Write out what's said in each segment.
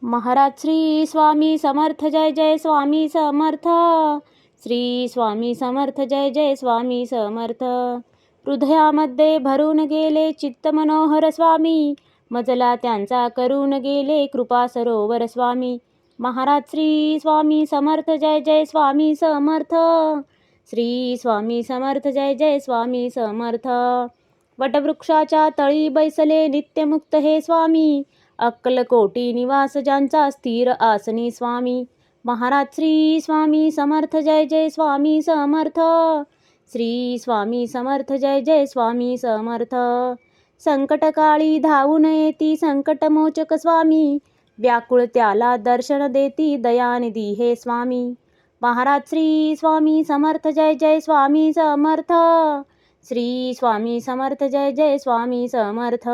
महाराज श्री स्वामी समर्थ जय जय स्वामी समर्थ. श्री स्वामी समर्थ जय जय स्वामी समर्थ. हृदयामध्ये भरून गेले चित्त मनोहर स्वामी, मजला त्यांचा करून गेले कृपा सरोवर स्वामी. महाराज श्री स्वामी समर्थ जय जय स्वामी समर्थ. श्री स्वामी समर्थ जय जय स्वामी समर्थ. वटवृक्षाच्या तळी बैसले नित्यमुक्त हे स्वामी, अक्कलकोटी निवास ज्यांचा स्थिर आसनी स्वामी. महाराज श्री स्वामी समर्थ जय जय स्वामी समर्थ. श्री स्वामी समर्थ जय जय स्वामी समर्थ. संकटकाळी धावून येती संकटमोचक स्वामी, व्याकुळ त्याला दर्शन देती दयानिधी हे स्वामी. महाराज श्री स्वामी समर्थ जय जय स्वामी समर्थ. श्री स्वामी समर्थ जय जय स्वामी समर्थ.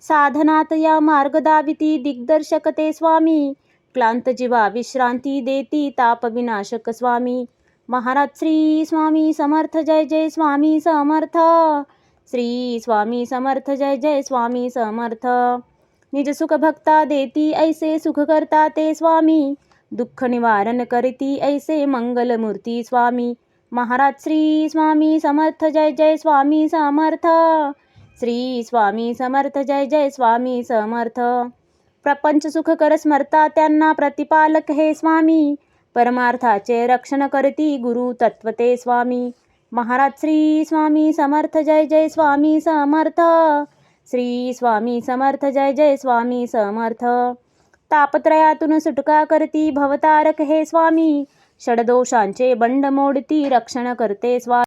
साधनात या मार्ग दाविती दिग्दर्शक ते स्वामी, क्लांत जीवा विश्रांती देती ताप विनाशक स्वामी. महाराज श्री स्वामी समर्थ जय जय स्वामी समर्थ. श्री स्वामी समर्थ जय जय स्वामी समर्थ. निज सुख भक्ता देती ऐसे सुख करता ते स्वामी, दुःख निवारण करती ऐसे मंगलमूर्ती स्वामी. महाराज श्री स्वामी समर्थ जय जय स्वामी समर्थ. श्री स्वामी समर्थ जय जय स्वामी समर्थ. प्रपंच सुख कर स्मरता त्यांना प्रतिपालक हे स्वामी, परमार्थाचे रक्षण करती गुरु तत्व ते स्वामी. महाराज श्री स्वामी समर्थ जय जय स्वामी समर्थ. श्री स्वामी समर्थ जय जय स्वामी समर्थ. तापत्रयातून सुटका करती भवतारक हे स्वामी, षडदोषांचे बंड मोडती रक्षण करते स्वामी.